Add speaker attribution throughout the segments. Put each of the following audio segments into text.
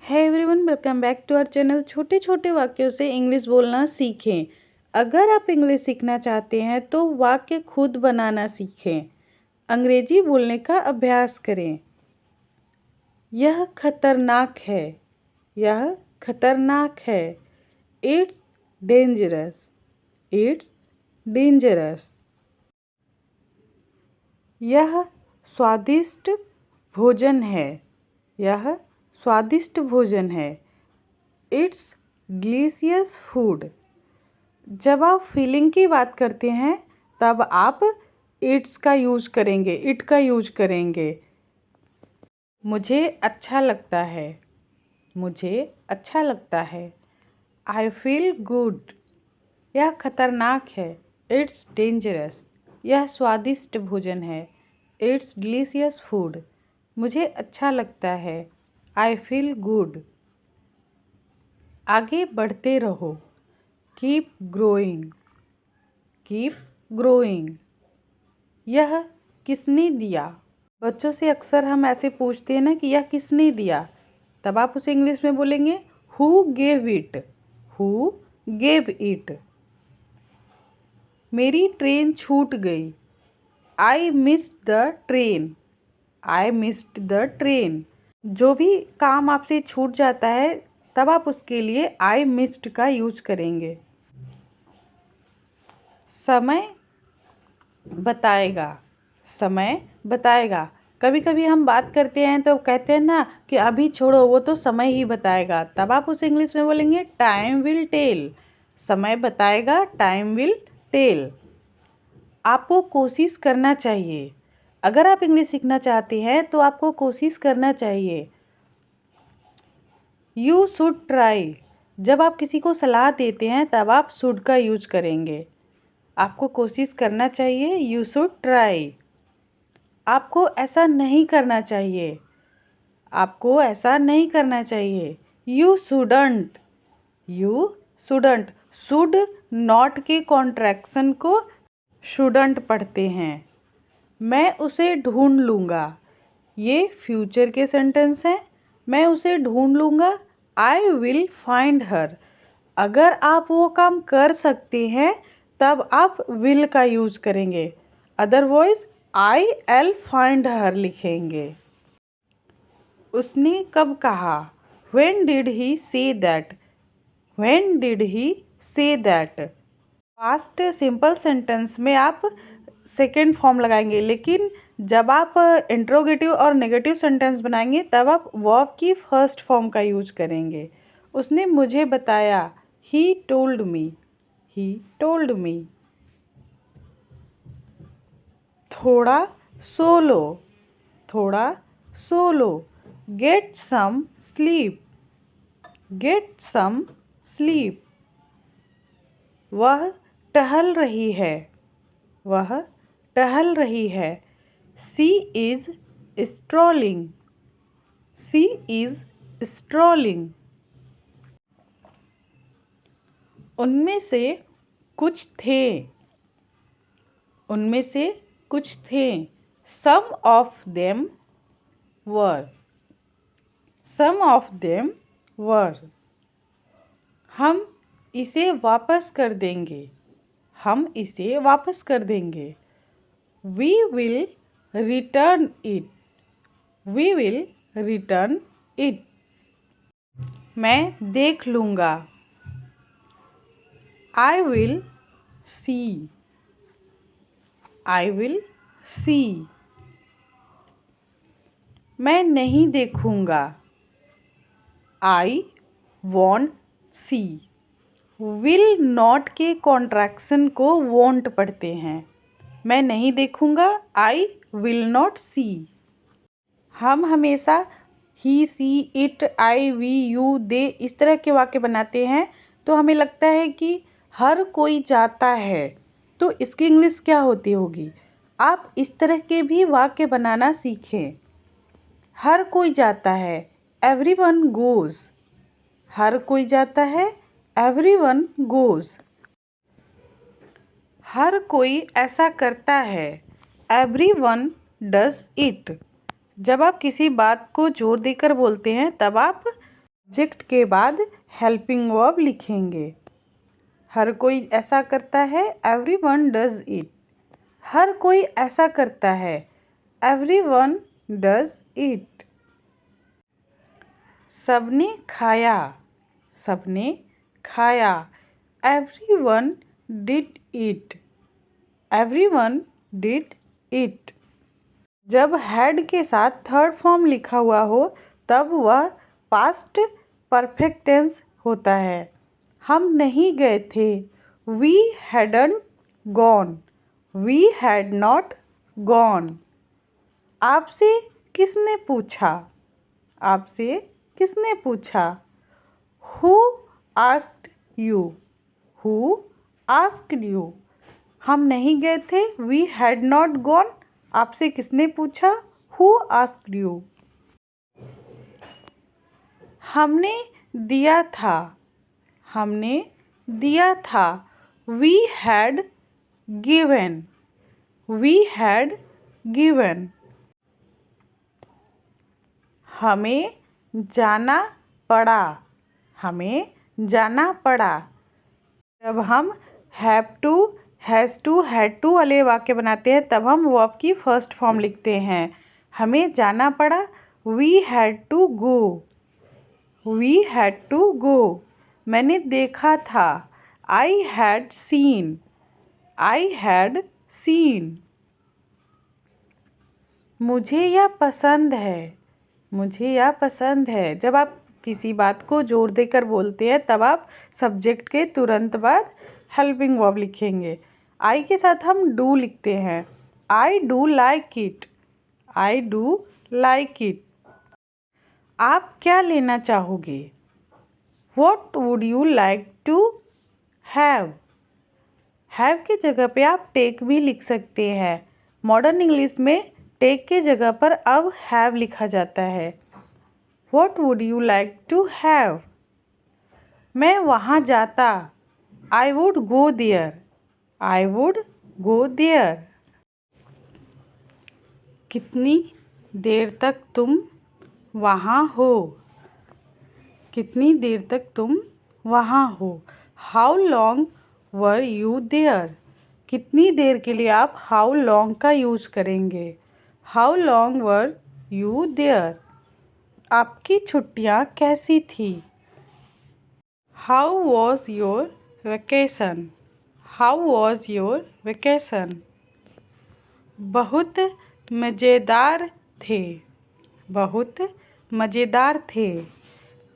Speaker 1: है everyone, welcome back to our channel. छोटे छोटे वाक्यों से इंग्लिश बोलना सीखें। अगर आप इंग्लिश सीखना चाहते हैं तो वाक्य खुद बनाना सीखें। अंग्रेजी बोलने का अभ्यास करें। यह खतरनाक है। यह खतरनाक है। It's dangerous. It's dangerous. यह स्वादिष्ट भोजन है। यह स्वादिष्ट भोजन है। It's delicious food. जब आप फीलिंग की बात करते हैं तब आप इट्स का यूज करेंगे, इट का यूज करेंगे। मुझे अच्छा लगता है। मुझे अच्छा लगता है। I feel good. यह खतरनाक है। It's dangerous. यह स्वादिष्ट भोजन है। It's delicious food. मुझे अच्छा लगता है। I feel good. आगे बढ़ते रहो। Keep growing. Keep growing. यह किसने दिया। बच्चों से अक्सर हम ऐसे पूछते हैं ना कि यह किसने दिया, तब आप उसे इंग्लिश में बोलेंगे who gave it. Who gave it. मेरी ट्रेन छूट गई। I missed the train. I missed the train. जो भी काम आपसे छूट जाता है तब आप उसके लिए आई मिस्ड का यूज करेंगे। समय बताएगा। समय बताएगा। कभी कभी हम बात करते हैं तो कहते हैं ना कि अभी छोड़ो, वो तो समय ही बताएगा, तब आप उसे इंग्लिश में बोलेंगे टाइम विल टेल। समय बताएगा, टाइम विल टेल। आपको कोशिश करना चाहिए। अगर आप इंग्लिश सीखना चाहते हैं तो आपको कोशिश करना चाहिए। You should try. जब आप किसी को सलाह देते हैं तब आप शुड का यूज करेंगे। आपको कोशिश करना चाहिए। You should try. आपको ऐसा नहीं करना चाहिए। आपको ऐसा नहीं करना चाहिए। You shouldn't. You shouldn't. Should not के कॉन्ट्रैक्शन को शुडंट पढ़ते हैं। मैं उसे ढूंढ लूँगा। ये फ्यूचर के सेंटेंस हैं। मैं उसे ढूंढ लूँगा। I will find her. अगर आप वो काम कर सकते हैं तब आप विल का यूज करेंगे, otherwise I L find her लिखेंगे। उसने कब कहा। When did he say that. When did he say that. Past simple sentence में आप सेकेंड फॉर्म लगाएंगे, लेकिन जब आप इंट्रोगेटिव और नेगेटिव सेंटेंस बनाएंगे तब आप वर्ब की फर्स्ट फॉर्म का यूज करेंगे। उसने मुझे बताया। He told me. He told me. थोड़ा सो लो। थोड़ा सो लो। Get some sleep. Get some sleep. वह टहल रही है। वह टहल रही है। She is strolling. She is strolling. उनमें से कुछ थे। उनमें से कुछ थे। Some of them were. Some of them were. हम इसे वापस कर देंगे। हम इसे वापस कर देंगे। We will return it. We will return it. मैं देख लूँगा। I will see. I will see. मैं नहीं देखूँगा। I won't see. Will not के कॉन्ट्रैक्शन को वॉन्ट पढ़ते हैं। मैं नहीं देखूँगा। I will not see. हम हमेशा ही, see, it, I, we, you, they इस तरह के वाक्य बनाते हैं तो हमें लगता है कि हर कोई जाता है, तो इसकी इंग्लिश क्या होती होगी। आप इस तरह के भी वाक्य बनाना सीखें। हर कोई जाता है। Everyone goes. हर कोई जाता है। Everyone goes. हर कोई ऐसा करता है। Everyone does it. जब आप किसी बात को जोर देकर बोलते हैं तब आप सब्जेक्ट के बाद हेल्पिंग वर्ब लिखेंगे। हर कोई ऐसा करता है, एवरीवन डज इट। हर कोई ऐसा करता है, एवरीवन डज इट। सबने खाया, सबने खाया, everyone did it. Everyone did it. जब हैड के साथ थर्ड फॉर्म लिखा हुआ हो तब वह पास्ट परफेक्ट टेंस होता है। हम नहीं गए थे, we hadn't gone. We had not gone. आपसे किसने पूछा, आपसे किसने पूछा, who asked you. Who asked you. हम नहीं गए थे, वी हैड नॉट गॉन। आपसे किसने पूछा, हु आस्क्ड यू। हमने दिया था, हमने दिया था, we had given. We had given. हमें जाना पड़ा, हमें जाना पड़ा। जब हम have to, has to, had to वाले वाक्य बनाते हैं तब हम वर्ब की फर्स्ट फॉर्म लिखते हैं। हमें जाना पड़ा, we had to go. We had to go. मैंने देखा था, I had seen. I had seen. मुझे यह पसंद है, मुझे यह पसंद है। जब आप किसी बात को जोर देकर बोलते हैं तब आप सब्जेक्ट के तुरंत बाद हेल्पिंग वर्ब लिखेंगे। आई के साथ हम डू लिखते हैं। I do like it. I do like it. आप क्या लेना चाहोगे, what would you like to have. Have की जगह पे आप टेक भी लिख सकते हैं। मॉडर्न इंग्लिश में टेक के जगह पर अब हैव लिखा जाता है। What would you like to have. मैं वहाँ जाता, I would go there. I would go there. कितनी देर तक तुम वहाँ हो, कितनी देर तक तुम वहाँ हो। How long were you there. कितनी देर के लिए आप हाउ लॉन्ग का यूज करेंगे। How long were you there. आपकी छुट्टियाँ कैसी थी, how was your vacation. How was your vacation. बहुत मज़ेदार थे, बहुत मज़ेदार थे।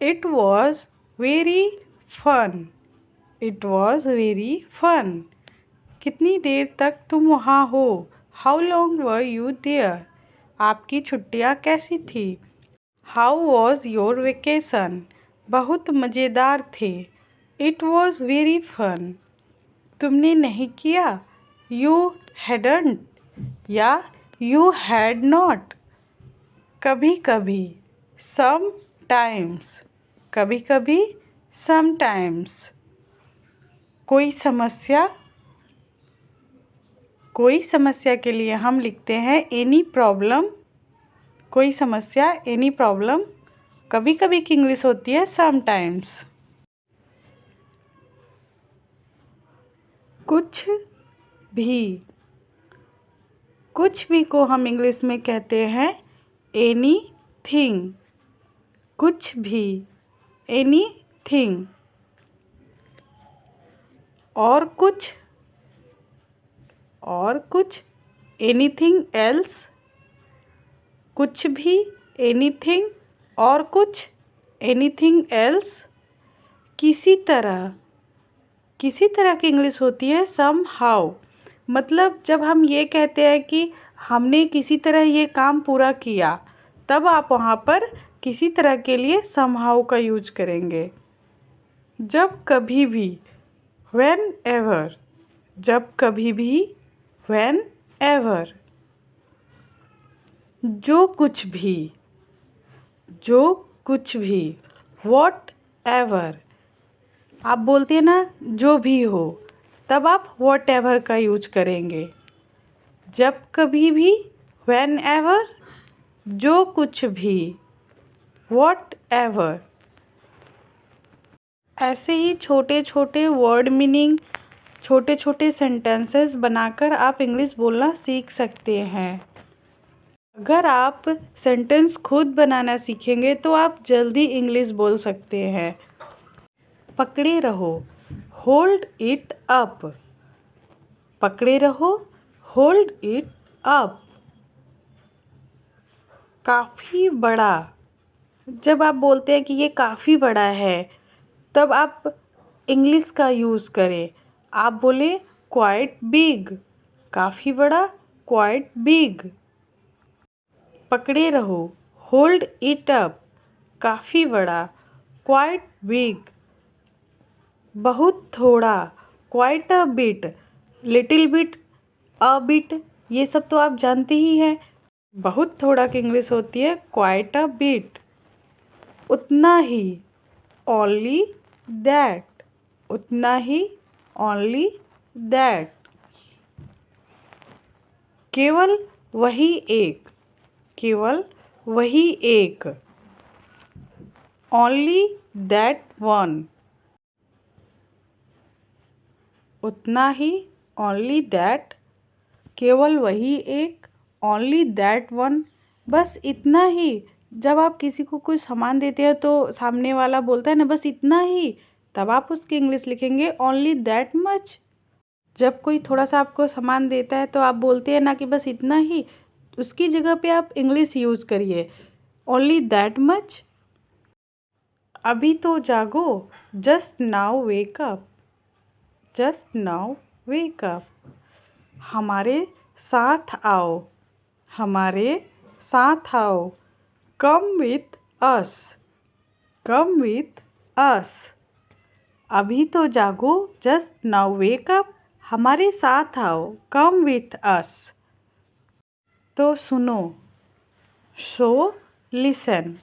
Speaker 1: It was very fun. It was very fun. कितनी देर तक तुम वहाँ हो, how long were you there. आपकी छुट्टियाँ कैसी थी, हाउ वॉज योर वेकेशन। बहुत मज़ेदार थे, इट वॉज वेरी फन। तुमने नहीं किया, यू हैडंट या यू हैड नॉट। कभी कभी, सम टाइम्स। कभी कभी, सम टाइम्स। कोई समस्या, कोई समस्या के लिए हम लिखते हैं एनी प्रॉब्लम। कोई समस्या, एनी प्रॉब्लम। कभी कभी की इंग्लिश होती है सम टाइम्स। कुछ भी, कुछ भी को हम इंग्लिश में कहते हैं एनी थिंग। कुछ भी, एनी थिंग। और कुछ, और कुछ, एनीथिंग एल्स। कुछ भी, एनीथिंग, और कुछ, एनीथिंग एल्स। किसी तरह, किसी तरह की इंग्लिश होती है सम हाउ। मतलब जब हम ये कहते हैं कि हमने किसी तरह ये काम पूरा किया तब आप वहाँ पर किसी तरह के लिए सम हाउ का यूज करेंगे। जब कभी भी, व्हेन एवर। जब कभी भी, व्हेन एवर। जो कुछ भी, जो कुछ भी, वॉट एवर। आप बोलते हैं ना जो भी हो तब आप वॉट एवर का यूज करेंगे। जब कभी भी, व्हेन एवर, जो कुछ भी, वॉट एवर। ऐसे ही छोटे छोटे वर्ड मीनिंग, छोटे छोटे सेंटेंसेस बनाकर आप इंग्लिश बोलना सीख सकते हैं। अगर आप सेंटेंस खुद बनाना सीखेंगे तो आप जल्दी इंग्लिश बोल सकते हैं। पकड़े रहो, होल्ड इट अप। पकड़े रहो, होल्ड इट अप। काफ़ी बड़ा, जब आप बोलते हैं कि ये काफ़ी बड़ा है तब आप इंग्लिश का यूज़ करें। आप बोले क्वाइट बिग, काफ़ी बड़ा, क्वाइट बिग। पकड़े रहो, होल्ड इट अप, काफ़ी बड़ा, क्वाइट बिग। बहुत थोड़ा, quite a bit, little bit, a bit, ये सब तो आप जानते ही हैं। बहुत थोड़ा की इंग्लिश होती है क्वाइट अ बिट। उतना ही, ओनली दैट, उतना ही, ओनली दैट। केवल वही एक, केवल वही एक, ओनली दैट वन। उतना ही, ओनली दैट, केवल वही एक, ओनली दैट वन। बस इतना ही। जब आप किसी को कुछ सामान देते हैं तो सामने वाला बोलता है ना बस इतना ही, तब आप उसकी इंग्लिश लिखेंगे ओनली दैट मच। जब कोई थोड़ा सा आपको सामान देता है तो आप बोलते हैं ना कि बस इतना ही, उसकी जगह पे आप इंग्लिश यूज़ करिए ओनली दैट मच। अभी तो जागो, just now wake up, just now wake up. हमारे साथ आओ, हमारे साथ आओ, come with us, come with us. अभी तो जागो, जस्ट नाउ वेक अप, हमारे साथ आओ, कम विथ अस। तो सुनो, सो लिसन,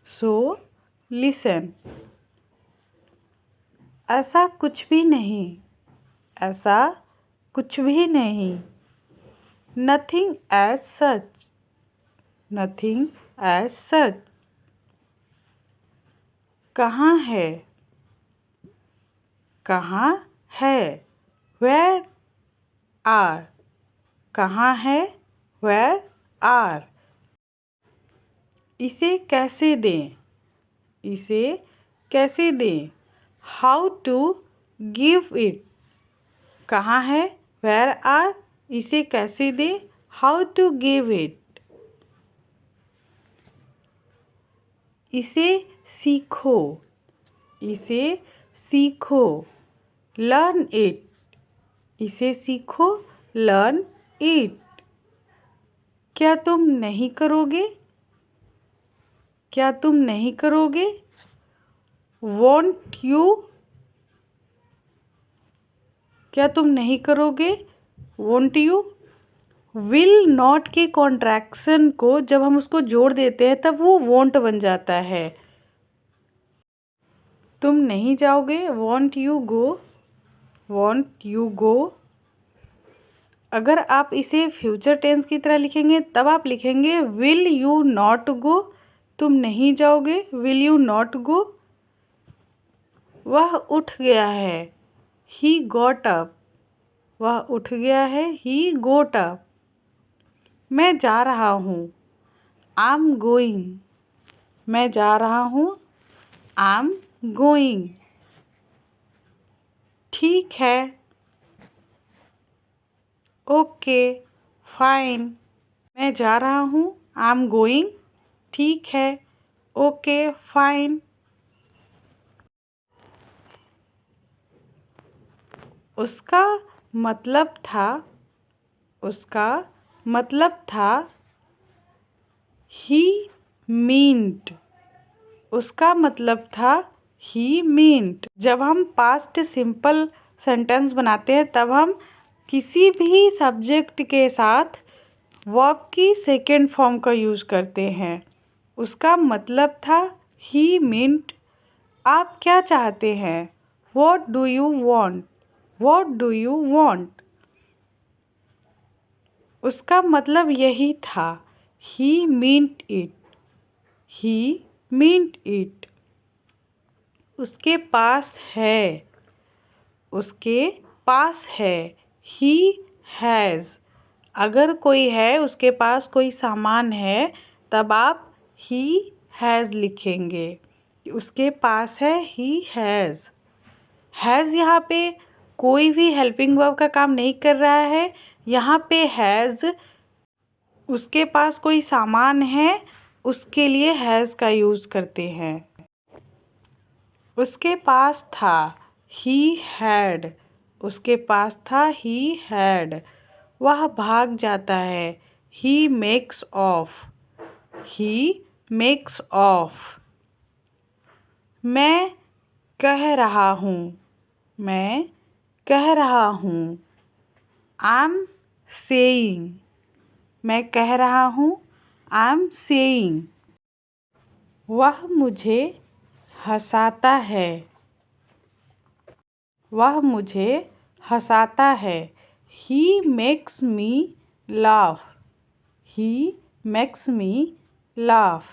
Speaker 1: सो लिसन। ऐसा कुछ भी नहीं, ऐसा कुछ भी नहीं। Nothing as such, nothing as such. कहाँ है, कहाँ है, वेयर आर, कहाँ है, वेयर आर। इसे कैसे दें, इसे कैसे दें, हाउ टू गिव इट। कहाँ है, वेयर आर, इसे कैसे दें, हाउ टू गिव इट। इसे सीखो, इसे सीखो, लर्न इट, इसे सीखो, लर्न इट। क्या तुम नहीं करोगे, क्या तुम नहीं करोगे, वॉन्ट यू, क्या तुम नहीं करोगे, वॉन्ट यू। विल नॉट के कॉन्ट्रैक्शन को जब हम उसको जोड़ देते हैं तब वो वॉन्ट बन जाता है। तुम नहीं जाओगे, want you go, want you go. अगर आप इसे फ्यूचर टेंस की तरह लिखेंगे तब आप लिखेंगे विल यू नॉट गो, तुम नहीं जाओगे, विल यू नॉट गो। वह उठ गया है, ही गॉट अप, वह उठ गया है, ही गोट अप। मैं जा रहा हूँ, आई एम गोइंग, मैं जा रहा हूँ, आई एम गोइंग। ठीक है, ओके, फाइन। मैं जा रहा हूँ, आई एम गोइंग, ठीक है, ओके, फाइन। उसका मतलब था, उसका मतलब था, ही मीन्ट, उसका मतलब था, ही मीन्ट। जब हम पास्ट सिंपल सेंटेंस बनाते हैं तब हम किसी भी सब्जेक्ट के साथ वर्ब की सेकेंड फॉर्म का यूज़ करते हैं। उसका मतलब था, ही मीन्ट। आप क्या चाहते हैं, what do you want, what do you want. उसका मतलब यही था, he meant it, he meant it. उसके पास है, उसके पास है। He has. अगर कोई है, उसके पास कोई सामान है, तब आप ही हैज़ लिखेंगे। उसके पास है, ही हैज़। हैज़ यहाँ पे कोई भी हेल्पिंग वर्ब का काम नहीं कर रहा है। यहाँ पे हैज़ उसके पास कोई सामान है, उसके लिए हैज़ का यूज़ करते हैं। उसके पास था, ही हैड। उसके पास था, ही हैड। वह भाग जाता है, he makes of. He makes of. मैं कह रहा हूँ, मैं कह रहा हूँ। I am saying. मैं कह रहा हूँ, आई एम सेइंग। वह मुझे हंसाता है, वह मुझे हंसाता है। He makes me laugh. He makes me laugh.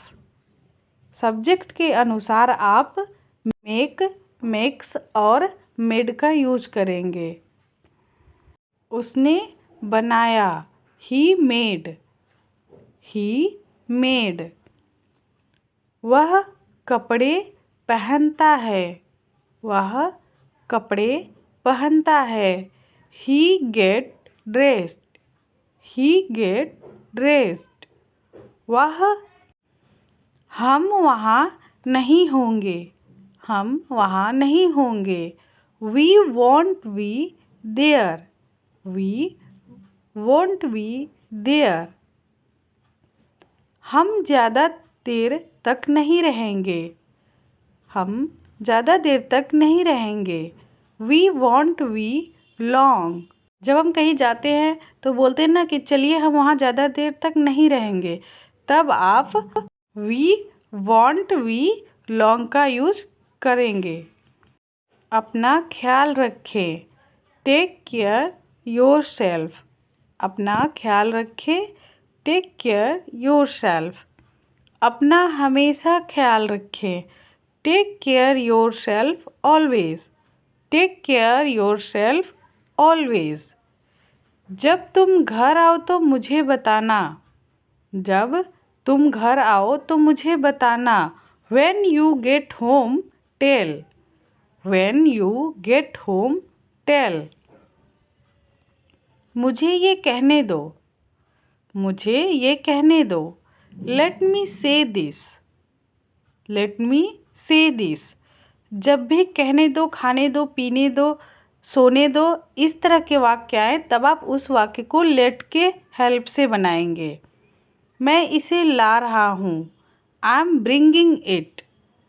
Speaker 1: Subject के अनुसार आप मेक, मेक्स और मेड का यूज करेंगे। उसने बनाया, ही मेड। He made. वह कपड़े पहनता है, वह कपड़े पहनता है। He get dressed. He get dressed. वह हम वहाँ नहीं होंगे, हम वहाँ नहीं होंगे। We won't be there. We won't be there. हम ज़्यादा देर तक नहीं रहेंगे, हम ज़्यादा देर तक नहीं रहेंगे। We won't be long. जब हम कहीं जाते हैं तो बोलते हैं ना कि चलिए हम वहाँ ज़्यादा देर तक नहीं रहेंगे, तब आप वी वॉन्ट बी लॉन्ग का यूज़ करेंगे। अपना ख्याल रखें, टेक केयर योर सेल्फ। अपना ख्याल रखें, टेक केयर योर सेल्फ। अपना हमेशा ख्याल रखें, take care yourself always. Take care yourself always. जब तुम घर आओ तो मुझे बताना, जब तुम घर आओ तो मुझे बताना। When you get home, tell. When you get home, tell. मुझे ये कहने दो, मुझे ये कहने दो। Let me say this. Let me say this. जब भी कहने दो, खाने दो, पीने दो, सोने दो, इस तरह के वाक्य आए, तब आप उस वाक्य को लेट के हेल्प से बनाएंगे। मैं इसे ला रहा हूँ, आई एम ब्रिंगिंग इट।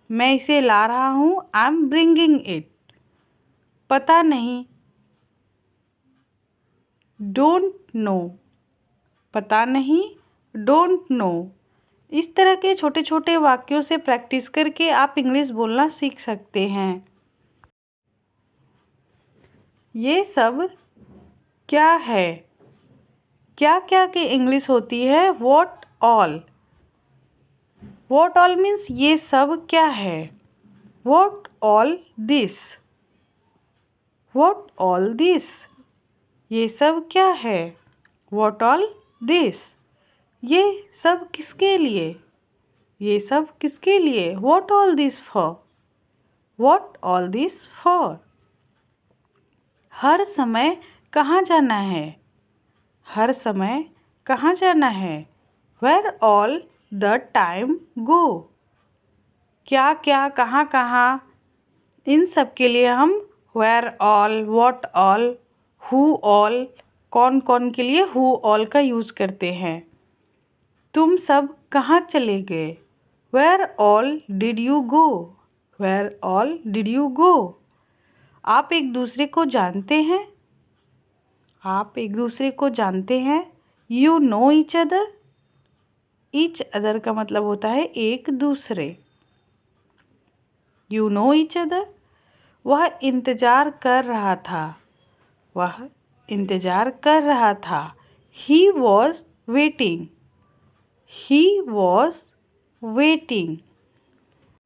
Speaker 1: मैं इसे ला रहा हूँ, आई एम ब्रिंगिंग इट। पता नहीं, डोंट नो। पता नहीं, डोंट नो। इस तरह के छोटे छोटे वाक्यों से प्रैक्टिस करके आप इंग्लिश बोलना सीख सकते हैं। ये सब क्या है? क्या क्या की इंग्लिश होती है what all. What all means ये सब क्या है। What all this. What all this. ये सब क्या है। What all this. ये सब किसके लिए। ये सब किसके लिए। What all this for. What all this for. हर समय कहाँ जाना है। हर समय कहाँ जाना है। Where all the time go. क्या क्या, कहाँ कहाँ, इन सब के लिए हम where all, what all, who all, कौन कौन के लिए हु ऑल का यूज़ करते हैं। तुम सब कहाँ चले गए। Where all did you go. Where all did you go. आप एक दूसरे को जानते हैं। आप एक दूसरे को जानते हैं। You know each other. Each other का मतलब होता है एक दूसरे। You know each other. वह इंतज़ार कर रहा था। वह इंतज़ार कर रहा था। He was waiting. He was waiting.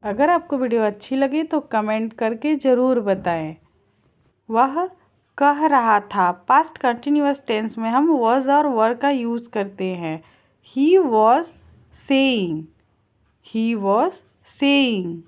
Speaker 1: अगर आपको वीडियो अच्छी लगी तो कमेंट करके ज़रूर बताएं। वह कह रहा था। पास्ट कंटिन्यूअस टेंस में हम वॉज और वर का यूज़ करते हैं। He was saying, he was saying.